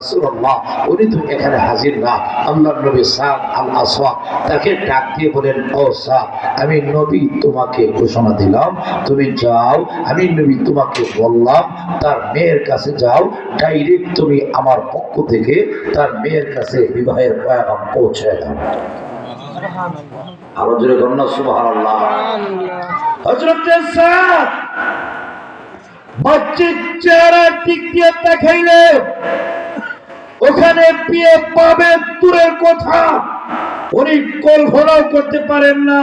রাসূলুল্লাহ উনি তো এখানে হাজির না। আল্লাহর নবী সাদ আল আসওয়াদ তাকে ডাক দিয়ে বলেন, ও সাদ, আমি নবী তোমাকে ঘোষণা দিলাম, তুমি যাও, আমি নবী তোমাকে বললাম তার মেয়ের কাছে যাও, ডাইরেক্ট তুমি আমার পক্ষ থেকে তার মেয়ের কাছে বিবাহের পয়গাম পৌঁছে দাও। আরো জোরে গন্না সুবহানাল্লাহ। হযরত সাদ মসজিদ চেহারার দিক দিয়ে দেখাইলে ওখানে বিয়ে পাবে দূরের কথা, উনি কল্পনাও করতে পারেন না।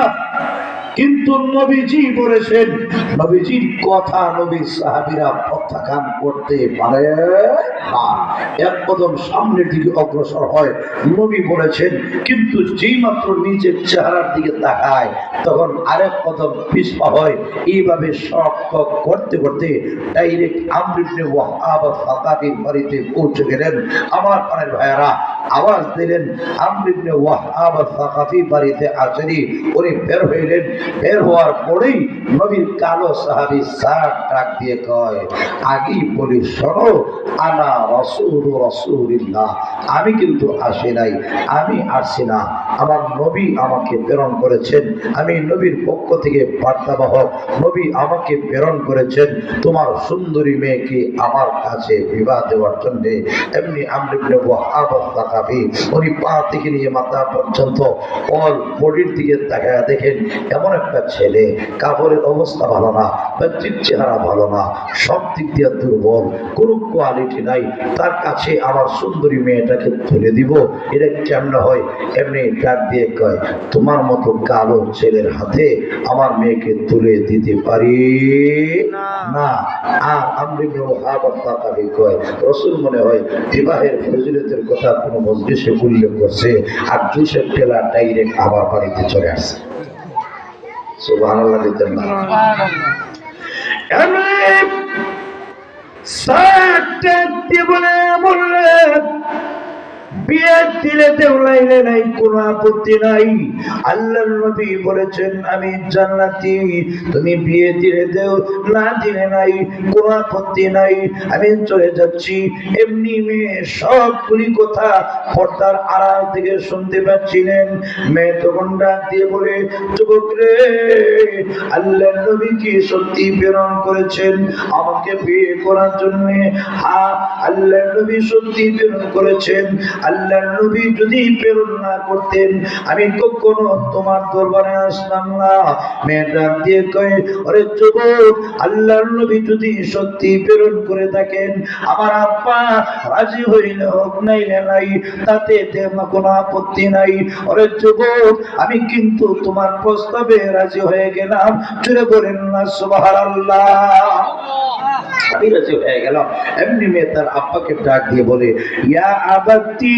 কিন্তু নবীজি বলেছেন, নবীজির কথা নবী সাহাবীরা প্রত্যাখ্যান করতে পারে না। এক কদম সামনের দিকে অগ্রসর হয়, নবী বলেছেন, কিন্তু যেই মাত্র নিজের চেহারার দিকে তাকায় তখন আরেক কদম পিছপা হয়। এইভাবে সব করতে করতে ডাইরেক্ট আমর ইবনে ওয়াহাব সাকাফির বাড়িতে পৌঁছে গেলেন। আমার প্রাণের ভাইয়েরা, আওয়াজ দিলেন, আমর ইবনে ওয়াহাব সাকাফি বাড়িতে আসেনি, উনি বের হইলেন। বের হওয়ার পরেই নবীর কালো সাহাবী সাদ ডাক দিয়ে কয়, আগেই বলি শোনো, আনা রাসূলুল্লাহ, আমি কিন্তু আসি নাই, আমি আসছি না, আমার নবী আমাকে প্রেরণ করেছেন, আমি নবীর পক্ষ থেকে বার্তাবাহক, নবী আমাকে প্রেরণ করেছেন তোমার সুন্দরী মেয়েকে আমার কাছে বিবাহ দেওয়ার জন্য। এমনি আমর ইবনে ওয়াহাব সাকাফি উনি পা থেকে নিয়ে মাথা পর্যন্ত অল বডির দিকে তাকায় দেখেন এমন একটা ছেলে, কাপড়ের অবস্থা ভালো না, বাহ্যিক চেহারা ভালো না, সব দিক দিয়ে দুর্বল, কোনো কোয়ালিটি নাই, তার কাছে আমার সুন্দরী মেয়েটাকে তুলে দিব, এটা কেমন হয়? এমনি ডাক দিয়ে কয়, তোমার মতো কালো ছেলের হাতে আমার মেয়েকে তুলে দিতে পারি না। আর আমর ইবনে ওয়াহাব সাকাফি কয়, রাসূল মনে হয় বিবাহের ফজিলতের কথা কোনো মজলিসে উল্লেখ করছে, আর জুসের ঠেলা ডাইরেক্ট আমার বাড়িতে চলে আসছে। সুবহানাল্লাহ দিতেন না? বিয়ে দিলে দেওলাইলে নাই, কোনো আপত্তি নাই। আল্লাহর নবী বলেছেন, আমি জান্নাতি, তুমি বিয়ে দিলে দেও, না দিলে নাই, কোনো আপত্তি নাই, আমি চলে যাচ্ছি। এমনি মেয়ে সবগুলি কথা পর্দার আড়াল থেকে শুনতে পাচ্ছিলেন। মেয়ে তখন ডাক দিয়ে বলে, যুবক রে, আল্লাহর নবী কি সত্যি প্রেরণ করেছেন আমাকে বিয়ে করার জন্য? হ্যাঁ, আল্লাহর নবী সত্যি প্রেরণ করেছেন। আল্লাহর নবী যদি প্রেরণ না করতেন আমি কখনো তোমার দরবারে আসলাম না। মেয়ে ডাক দিয়ে কয়, আরে যুবক, আল্লাহর নবী যদি সত্যি প্রেরণ করে থাকেন আমার আব্বা রাজি হইলে হোক, নাইলে নাই, তাতে কোনো আপত্তি নাই। আরে যুবক, আমি কিন্তু তোমার প্রস্তাবে রাজি হয়ে গেলাম। জোরে বলেন না সুবহানাল্লাহ। আমি রাজি হয়ে গেলাম। এমনি মেয়ে তার আব্বাকে ডাক দিয়ে বলে, ইয়া আবাতি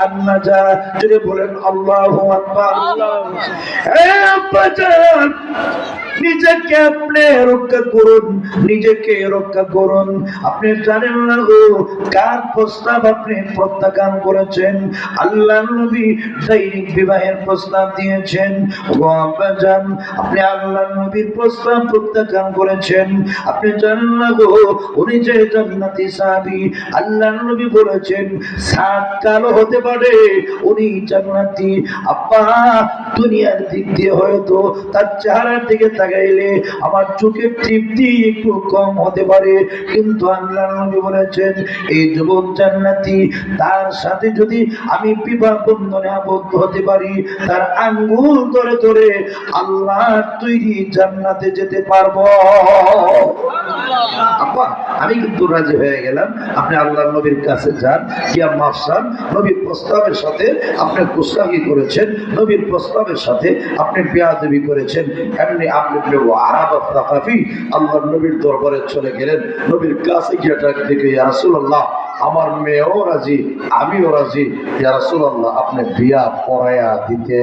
আন্নাজা, জোরে বলেন আল্লাহু আকবার। হে আব্বাজান, নিজেকে আপনি রক্ষা করুন, নিজেকে রক্ষা করুন। আপনি জানেন না গো কার প্রস্তাব আপনি প্রত্যাখ্যান করেছেন? আল্লাহর নবী ডাইরেক্ট বিবাহের প্রস্তাব দিয়েছেন। ও আব্বাজান, আপনি আল্লাহর নবীর প্রস্তাব প্রত্যাখ্যান করেছেন। আপনি জানেন না গো উনি যে জান্নাতি সাহাবী, আল্লাহর নবী বলেছেন সাদ কালো হতে পারে, উনি জান্নাতি। আব্বা, দুনিয়ার দিক দিয়ে হয়তো তার চেহারার দিকে তাকাইলে আমার চোখের তৃপ্তি একটু কম হতে পারে, কিন্তু আল্লাহর নবী বলেছেন এই যুবক জান্নাতি, তার সাথে যদি আমি বিবাহ বন্ধনে আবদ্ধ হতে পারি, তার আঙ্গুল ধরে ধরে আল্লাহর তৈরি জান্নাতে যেতে পারবো। আব্বা, আমি কিন্তু রাজি হয়ে গেলাম, আপনি আল্লাহর নবীর কাছে যান, কিয়া মাফসান, নবীর প্রস্তাবের সাথে আপনি গুস্তাখি করেছেন, নবীর প্রস্তাবের সাথে আপনি বেয়াদবি করেছেন। এমনি আপনি ওয়াহাব সাকাফি আল্লাহর নবীর দরবারে চলে গেলেন। নবীর কাছে গিয়ে ডাক দেখে, ইয়া রাসূলুল্লাহ, আমার মেয়েও রাজি, আমিও রাজি, ইয়া রাসূলুল্লাহ আপনি বিয়া পড়ায়া দিতে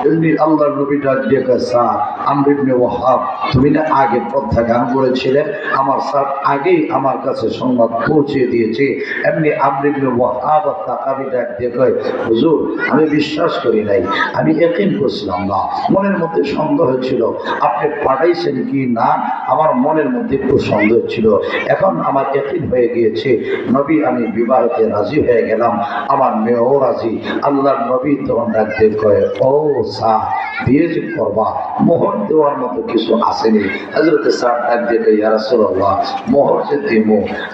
এমনি আল্লাহর নবী ডাক দিয়ে কয়, স্যার আমর ইবনে ওয়াহাব তুমি না আগে পদ্মা গান করেছিলে, আমার স্যার আগেই আমার কাছে সংবাদ পৌঁছে দিয়েছে। এমনি আমর ইবনে ওয়াহাব তাকাবি ডাক দিয়ে কয়, হুজুর আমি বিশ্বাস করি নাই, আমি ইয়াকিন করছিলাম না, মনের মধ্যে সন্দেহ ছিল, আপনি পাঠাইছেন কি না আমার মনের মধ্যে একটু সন্দেহ ছিল, এখন আমার ইয়াকিন হয়ে গিয়েছে নবী, আমি বিবাহতে রাজি হয়ে গেলাম, আমার মেয়েও রাজি। আল্লাহর নবী তখন ডাক দিয়ে কয়, ও স্যার বিয়ে যে করবা মোহর দেওয়ার মতো কিছু আসেনি? হযরত স্যার ডাক দিয়ে কয়, ইয়া রাসূলুল্লাহ মোহর যে দেব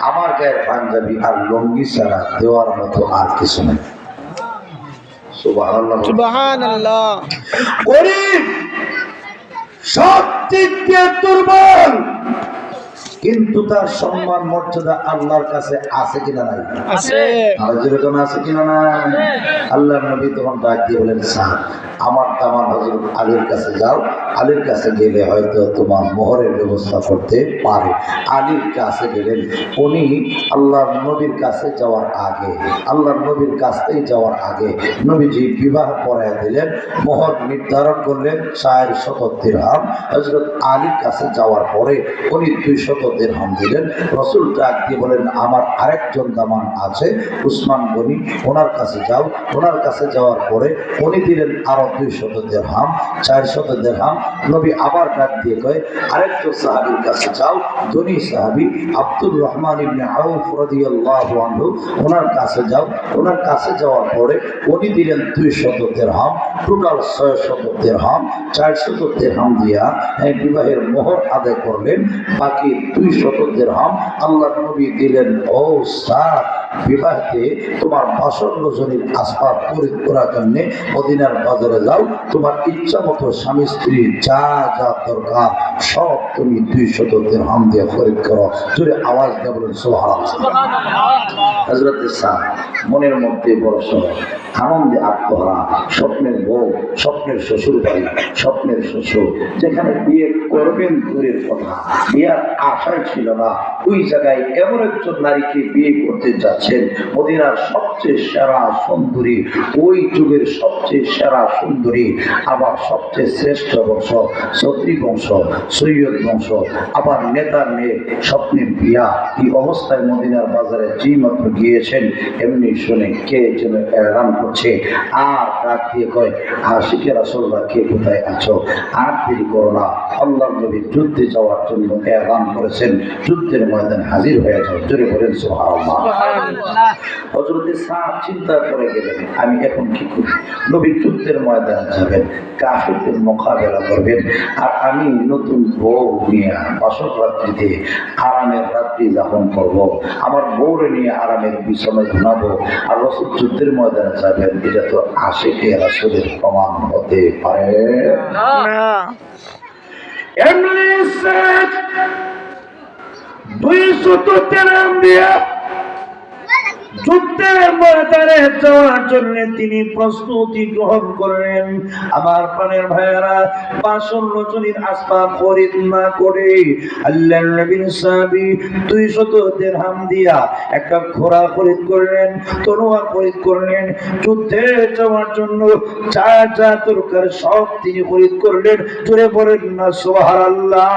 আমার গায়ের পাঞ্জাবি আর লুঙ্গি ছাড়া দেওয়ার মতো আর কিছু নেই। সুবহানাল্লাহ সুবহানাল্লাহ। গরীব, সব দিক দিয়ে দুর্বল, কিন্তু তার সম্মান মর্যাদা আল্লাহর কাছে আছে কিনা নাই? আছে। আর যেরকম আছে কিনা না? আল্লাহর নবী তখন ডাক দিয়ে বলেন, স্যার আমার তামান হযরত আলীর কাছে যাও, আলীর কাছে গেলে হয়তো তোমার মোহরের ব্যবস্থা করতে পারে। আলীর কাছে গেলেন, উনি আল্লাহর নবীর কাছে যাওয়ার আগে, আল্লাহর নবীর কাছেই যাওয়ার আগে নবীজি বিবাহ পড়ায় দিলেন, মোহর নির্ধারণ করলেন 400 দিরহাম। হযরত আলীর কাছে যাওয়ার পরে উনি 200 দিরহাম দিলেন। রাসূল ডাক দিয়ে বলেন, আমার আরেকজন দামান আছে উসমান গনি, ওনার কাছে যাও। ওনার কাছে যাওয়ার পরে উনি দিলেন আরো 200 দিরহাম, 400 দিরহাম। নবী আবার ডাক দিয়ে কয়, আরেকজন সাহাবীর কাছে যাও, ধনী সাহাবী আব্দুর রহমান ইবনে আউফ রাদিয়াল্লাহু আনহু, ওনার কাছে যাও। ওনার কাছে যাওয়ার পরে উনি দিলেন 200 দিরহাম, টোটাল 600 দিরহাম। 400 দিরহাম দিয়া বিবাহের মোহর আদায় করলেন, বাকি 200 দিরহাম আল্লাহর নবী দিলেন, ও স্যার বিবাহতে তোমার 52 জনের আসবাব খরিদ করার জন্য মদিনার বাজারে যাও, তোমার ইচ্ছা মতো স্বামী স্ত্রী যা যা দরকার সব তুমি 200 দিরহাম দিয়ে খরিদ করো। জোরে আওয়াজ দিয়ে বলেন সুবহানাল্লাহ। হযরত স্যার মনের মধ্যে বড় আনন্দে আত্মহারা, স্বপ্নের বউ, স্বপ্নের শ্বশুর বাড়ি, স্বপ্নের শ্বশুর, যেখানে বিয়ে করবেন দূরের কথা, বিয়ার আশাই ছিল না, ওই জায়গায় এমন একজন নারীকে বিয়ে করতে যাচ্ছেন, মদিনার সবচেয়ে সেরা সুন্দরী, ওই যুগের সবচেয়ে সেরা সুন্দরী, আবার সবচেয়ে শ্রেষ্ঠ বংশ, ছত্রী বংশ, সৈয়দ বংশ, আবার নেতার মেয়ে, স্বপ্নের বিয়া। এই অবস্থায় মদিনার বাজারে যেই মাত্র গিয়েছেন, এমনি শুনে কে যেন এলান করছে, আর ডাক দিয়ে কয়, আশিকে রাসূলুল্লাহ কে কোথায় আছো? আর দেরি করো না, আল্লাহর নবী যুদ্ধে যাওয়ার জন্য এলান করেছেন, যুদ্ধের ময়দানে হাজির হয়ে যাও। জোরে বলেন সুবহানাল্লাহ। হযরত সাদ চিন্তা করে গেলেন, আমি এখন কি করি? নবী যুদ্ধের ময়দানে যাবেন, কাফিরদের মোকাবেলা করবেন, আর আমি নতুন বউ নিয়ে বাসর রাত্রিতে আরামের রাত্রি যাপন করব, আমার বউরে নিয়ে আরামের বিছানায় ঘুমাবো, আর রাসূল যুদ্ধের ময়দানে যাবেন, এটা তো আশিকে রাসূলের প্রমাণ হতে পারে না। এমনি 200 দিরহাম দিয়ে যুদ্ধের ময়দানে যাওয়ার জন্য তিনি প্রস্তুতি গ্রহণ করলেন। আমার প্রাণের ভাইয়েরা, 52 জনের আসবাব খরিদ না করে আল্লাহর নবীর সাহাবী 200 দিরহাম দিয়া একটা ঘোড়া খরিদ করলেন, তলোয়ার খরিদ করলেন, যুদ্ধে যাওয়ার জন্য যা যা দরকার সব তিনি খরিদ করলেন। জোরে বলেন না সুবহানাল্লাহ।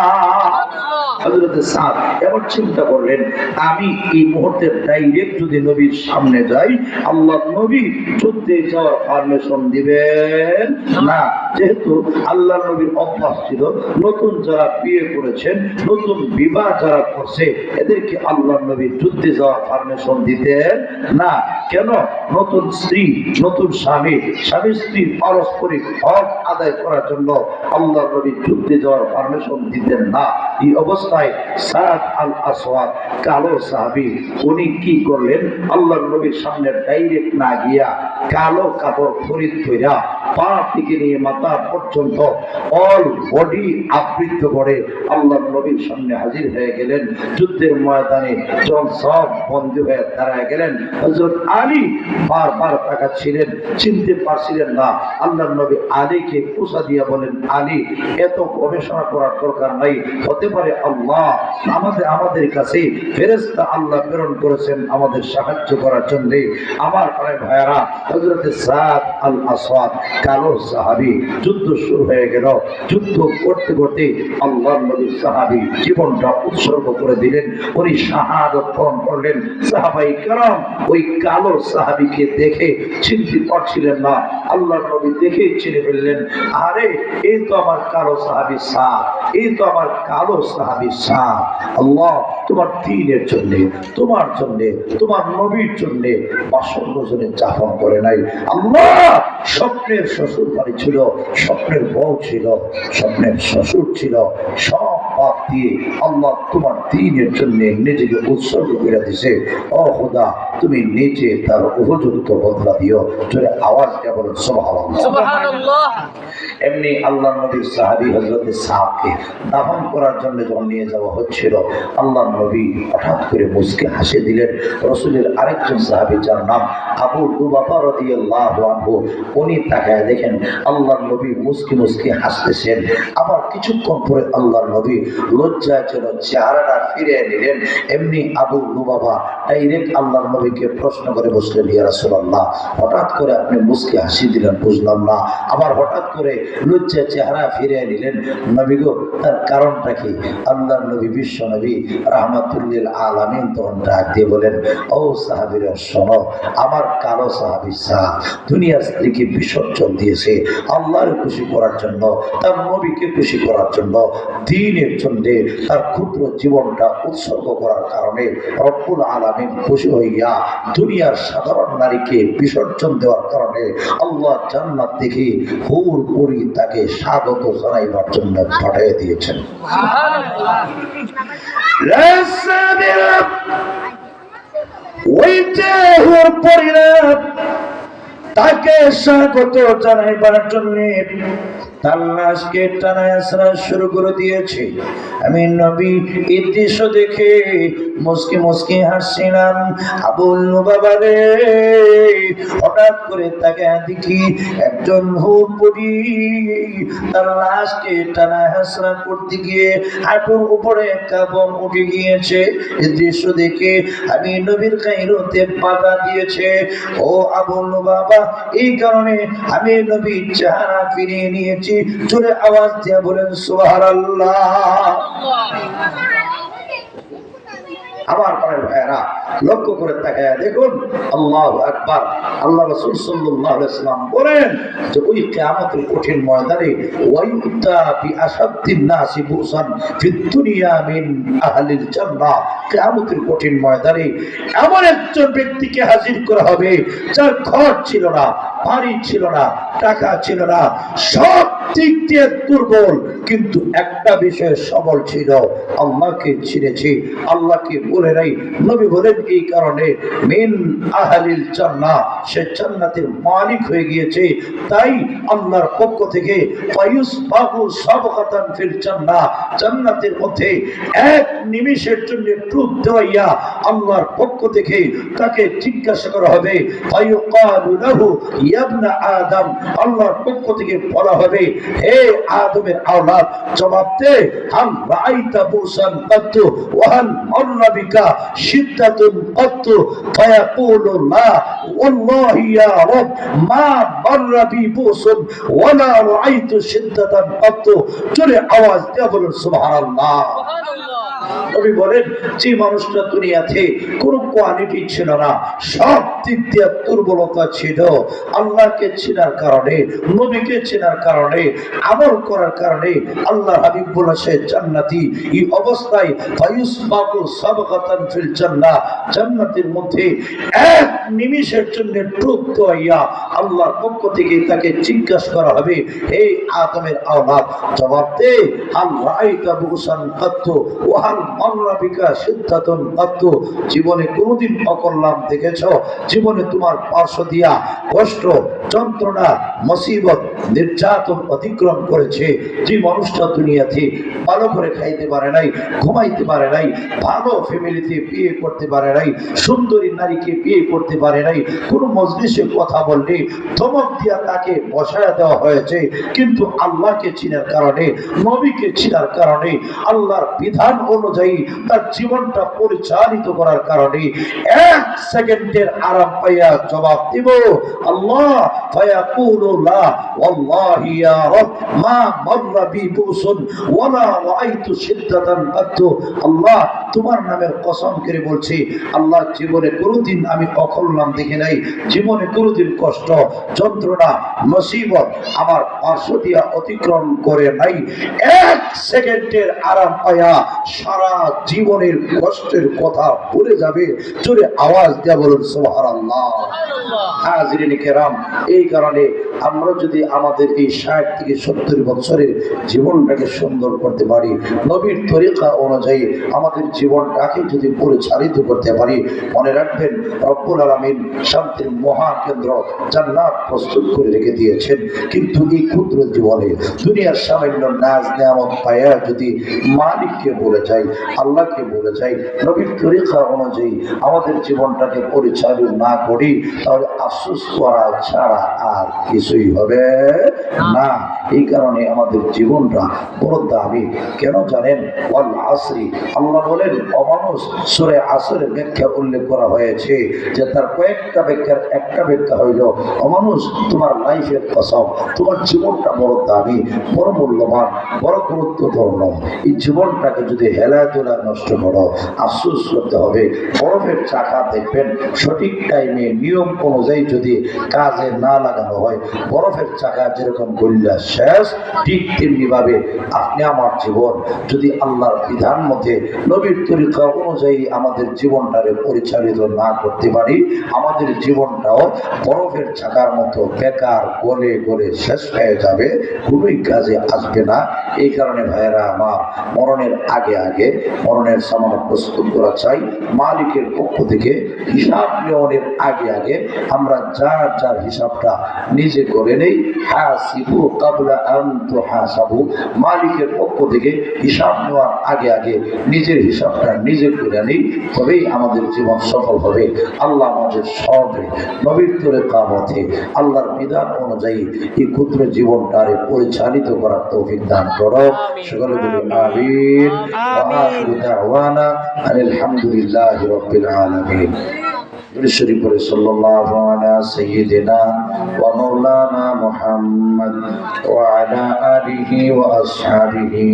হযরত সাদ এমন চিন্তা করলেন, আমি এই মুহূর্তে ডাইরেক্ট যদি নবীর সামনে যাই, আল্লাহ নবী যুদ্ধে যাওয়ার পারমিশন দিবেন না। যেহেতু আল্লাহ নবীর অভ্যাস ছিল, নতুন যারা বিয়ে করেছেন, নতুন বিবাহ যারা করছে, এদেরকে আল্লাহ নবী যুদ্ধে যাওয়ার পারমিশন দিতেন না। কেন? নতুন স্ত্রী, নতুন স্বামী, স্বামী স্ত্রীর পারস্পরিক হক আদায় করার জন্য আল্লাহ নবী যুদ্ধে যাওয়ার পারমিশন দিতেন না। এই অবস্থায় সাদ আল আসওয়াদ, কালো সাহাবী, উনি কি করলেন? আল্লাহর নবীর সামনে ডাইরেক্ট না গিয়া কালো কাপড় খরিদ কইরা পা থেকে নিয়ে মাথা পর্যন্ত অল বডি আবৃত করে আল্লাহ নবীর সামনে হাজির হয়ে গেলেন। যুদ্ধের ময়দানে যখন সব বন্দী হয়ে দাঁড়ায় গেলেন, হযরত আলী বারবার তাকাচ্ছিলেন, চিনতে পারছিলেন না। আল্লাহ নবী আলীকে কুসা দিয়া বলেন, আলী, এত গবেষণা করার দরকার নাই, হতে পারে আল্লাহ আমাদের কাছে ফেরেশতা আল্লাহ প্রেরণ করেছেন আমাদের সাহায্য করার জন্য। আমার ভাইয়ারা, হযরত সাদ আল আসওয়াদ কালো সাহাবী, যুদ্ধ শুরু হয়ে গেল। যুদ্ধ করতে করতে আল্লাহ নবীর সাহাবী জীবনটা উৎসর্গ করে দিলেন, উনি শাহাদাত বরণ করলেন। সাহাবায়ে কেরাম ওই কালো সাহাবীকে দেখে চিনতে পারছিলেন না। আল্লাহ নবী দেখে চিনে ফেললেন, আরে এই তো আমার কালো সাহাবী সাদ, এই তো আমার কালো সাহাবী সাদ। আল্লাহ তোমার দ্বীনের জন্য, তোমার জন্য, তোমার নবীর জন্য 52 জনের জাফন করে নাই। আল্লাহ স্বপ্নের শ্বশুর বাড়ি ছিল, স্বপ্নের বউ ছিল, স্বপ্নের শ্বশুর ছিল, সব বাদ দিয়ে আল্লাহ তোমার দ্বীনের জন্য নিজেকে উৎসর্গ করে দিছে। ও খোদা, তুমি নিজে তার উপযুক্ত বদলা দিও। জোরে আওয়াজ দিয়ে বলেন সুবহানাল্লাহ। এমনি আল্লাহ নবীর সাহাবী হযরত সাদকে দাফন করার জন্য যখন নিয়ে যাওয়া হচ্ছিল, আল্লাহ নবী হঠাৎ করে মুচকে হাসি দিলেন। রাসূলের আরেকজন সাহাবী, যার নাম আবু লুবাবা রাদিয়াল্লাহু আনহু, উনি তাকায় দেখেন আল্লাহ নবী মুচকি মুচকি হাসতেছেন। আবার কিছুক্ষণ পরে আল্লাহ নবী লজ্জায় যেন চেহারাটা ফিরিয়ে নিলেন। এমনি আবু লুবাবা ডাইরেক্ট আল্লাহ নবীকে প্রশ্ন করে বসলেন, ইয়া রাসূলুল্লাহ, হঠাৎ করে আপনি মুচকি হাসি দিলেন, বুঝলাম না। আবার হঠাৎ করে লজ্জায় চেহারা ফিরিয়ে নিলেন, নবী গো, তার কারণটা কি? আল্লাহ নবী বিশ্ব নবী রাহমাতুল লিল আলামিন তখন ডাক দিয়ে বলেন, ও সাহাবীরা শোনো, আমার কালো সাহাবী সাদ দুনিয়ার স্ত্রীকে বিসর্জন দিয়েছে আল্লাহর খুশি করার জন্য, তার নবীকে খুশি করার জন্য, দ্বীনের জন্য তার ক্ষুদ্র জীবনটা উৎসর্গ করার কারণে রব্বুল আলামিন খুশি হইয়া দুনিয়ার সাধারণ নারীকে বিসর্জন দেওয়ার কারণে আল্লাহ জান্নাত থেকে হুর পরি তাকে স্বাগত জানাইবার জন্য পাঠিয়ে দিয়েছেন। ওই যে হুর পরিরা তাকে স্বাগত জানাইবার জন্য তার লাশকে টানায় আসরা শুরু করে দিয়েছে। আমি নবী এই দৃশ্য দেখে মুসকি মুসকি হাসছিলাম। আবুল লুবাবা রে, হঠাৎ করে তাকে দেখি একজন হুরপুরি তার লাশকে টানায় হাসরা করতে গিয়ে হাঁটুর উপরে কাবম উঠে গিয়েছে। এই দৃশ্য দেখে আমি নবীর খাইরতে বাধা দিয়েছে। ও আবুল লুবাবা, এই কারণে আমি নবীর চেহারা ফিরিয়ে নিয়েছি। জোরে আওয়াজ দিয়ে বলেন সুবহানাল্লাহ। আমার প্রাণের ভাইয়েরা, লক্ষ্য করে তাকায়া দেখুন, আল্লাহু আকবার। আল্লাহ রাসূল সাল্লাল্লাহু আলাইহি ওয়াসাল্লাম বলেন যে ওই কিয়ামতের কঠিন ময়দানে ওয়াইতা বিআশাদ্দিন নাসি বুসান ফিদ দুনিয়া মিন আহলিল জান্নাহ, কিয়ামতের কঠিন ময়দানে এমন একজন ব্যক্তিকে হাজির করা হবে যার ঘর ছিল না, বাড়ি ছিল না, টাকা ছিল না, সব দিক দিয়ে দুর্বল, কিন্তু একটা বিষয়ে সবল ছিল, আল্লাহকে চিনেছে, আল্লাহকে বলে নাই। নবী বলেন এই কারণে মিন আহলিল জান্নাহ, সে জান্নাতের মালিক হয়ে গিয়েছে। তাই আল্লাহর পক্ষ থেকে ফায়ুসবাহু সাবগাতান ফিল জান্নাহ, জান্নাতের মধ্যে এক নিমিষের জন্য ডুব দেওয়াইয়া আল্লাহর পক্ষ থেকে তাকে জিজ্ঞাসা করা হবে, ফায়ুকালু লাহু ইয়া ইবনা আদম, আল্লাহর পক্ষ থেকে বলা হবে, হে আদমের আওলাদ, জবাব দে, হাল রাআইতা বুসান কাত্তু ওয়া হাল মাররা বিকা শিদ্দাতুন কাত্তু, ফায়াকুলু লা ওয়াল্লাহি ইয়া রাব মা মাররা বি বুসুন ওয়া লা রাআইতু শিদ্দাতান কাত্তু। জোরে আওয়াজ দিয়ে বলুন সুবহানাল্লাহ। নবী বলেন যে মানুষটা দুনিয়াতে কোনো কোয়ালিটি ছিল না, সব দিক দিয়ে দুর্বলতা ছিল, আল্লাহকে চেনার কারণে, নবীকে চেনার কারণে, আমল করার কারণে আল্লাহ হাবিব বলেছে জান্নাতি। এই অবস্থায় ফায়ুসবাকু সাবগাতান ফিল জান্নাহ, জান্নাতের মধ্যে এক নিমিষের জন্য ডুব দেওয়াইয়া আল্লাহর পক্ষ থেকে তাকে জিজ্ঞাসা করা হবে, হে আদমের আওলাদ, জবাব দে, হাল রাআইতা বুসান কাত্তু ওয়া হাল মাররা বিকা সিদ্ধাতুন কত, জীবনে কোনোদিন অকল্যাণ দেখেছ? জীবনে তোমার পার্শ্ব দিয়া কষ্ট, যন্ত্রণা, মুসিবত, নির্যাতন অতিক্রম করেছে যে মানুষটা দুনিয়াতে ভালো করে খাইতে পারে নাই, ঘুমাইতে পারে নাই, ভালো ফ্যামিলিতে বিয়ে করতে পারে নাই, সুন্দরী নারীকে বিয়ে করতে পারে নাই, কোনো মজলিসে কথা বললে ধমক দিয়া তাকে বসায় দেওয়া হয়েছে, কিন্তু আল্লাহকে চিনার কারণে, নবীকে চিনার কারণে, আল্লাহর বিধান অনুযায়ী তার জীবনটা পরিচালিত করার কারণে এক সেকেন্ডের আরাম পাইয়া জবাব দিব আল্লাহ ফায়াকুলু লা ওয়াল্লাহি ইয়া রাব মা মাররা বি বুসুন ওয়ালা রাআইতু শিদ্দাতান কাত্তু। আল্লাহ তোমার নামের কসম করে বলছি, আল্লাহ জীবনে কোনোদিন আমি অকল্যাণ দেখি নাই, জীবনে কোনোদিন কষ্ট, যন্ত্রণা, মুসিবত আমার পার্শ্ব দিয়া অতিক্রম করে নাই। এক সেকেন্ডের আরাম পাইয়া সারা জীবনের কষ্টের কথা ভুলে যাবে। জোরে আওয়াজ দিয়া বলুন সুবহানাল্লাহ। হাজিরিন কেরাম, এই কারণে আমরা যদি আমাদের এই 60 থেকে 70 বছরের জীবনটাকে সুন্দর করতে পারি, নবীর তরিকা অনুযায়ী আমাদের জীবনটাকে যদি পরিচালিত করতে পারি, মনে রাখবেন রব্বুল আলামিন শান্তির মহাকেন্দ্র জান্নাত প্রস্তুত করে রেখে দিয়েছেন। কিন্তু এই ক্ষুদ্র জীবনে দুনিয়ার সামান্য নাজ নেয়ামত পায়া যদি মালিককে ভুলে যাই, আল্লাহকে ভুলে যাই, নবীর তরিকা অনুযায়ী আমাদের জীবনটাকে পরিচালিত না করি, তাহলে আফসোস করা ছাড়া আর কিছুই হবে না। এই কারণে আমাদের জীবনটা বড় দামি। কেন জানেন? ওয়াল আসরি, আল্লাহ বলেন অমানুষ সূরা আসরের ব্যাখ্যা উল্লেখ করা হয়েছে যে তার কয়েকটা ব্যাখ্যার একটা ব্যাখ্যা হইল অমানুষ তোমার লাইফের কসম, তোমার জীবনটা বড় দামি, বড় মূল্যবান, বড় গুরুত্বপূর্ণ। এই জীবনটাকে যদি হেলা দোলা নষ্ট করো, আফসোস করতে হবে। বরফের চাকা দেখবেন সঠিক টাইমে নিয়ম অনুযায়ী যদি কাজে না লাগানো হয়, বরফের চাকা যেরকম গল্লা শেষ, ঠিক তেমনি ভাবে আপনি আমার জীবন যদি আল্লাহর বিধান মতে নবীর তরিকা অনুযায়ী আমাদের জীবনটাকে পরিচালিত না করতে পারি, আমাদের জীবনটাও বরফের চাকার মতো বেকার গলে গলে শেষ হয়ে যাবে, কোনোই কাজে আসবে না। এই কারণে ভাইয়েরা আমার, মরণের আগে আগে মরণের সামান্য প্রস্তুত করা চাই। মালিকের পক্ষ থেকে হিসাব নেওয়ার আগে আগে আমরা যার যার হিসাবটা নিজে করে নেই। হাসিবু কাবলা আন তুহাসাবু, মালিকের পক্ষ থেকে হিসাব নেওয়ার আগে আগে নিজের হিসাবটা নিজে করে নেই, তবেই আমাদের জীবন সফল হবে। আল্লাহ আমাদের সবে নবীর তরিকা মতে আল্লাহর বিধান অনুযায়ী এই ক্ষুদ্র জীবনটারে পরিচালিত করার তৌফিক দান করো। সকলে বলি আমিন। ওয়া আখিরু দাওয়ানা আলহামদুলিল্লাহি রাব্বিল আলামিন। শরীফ সাল্লাল্লাহু আলা সাইয়্যিদিনা ওয়া মাওলানা মুহাম্মদ ওয়া আলা আলিহি ওয়া আসহাবিহি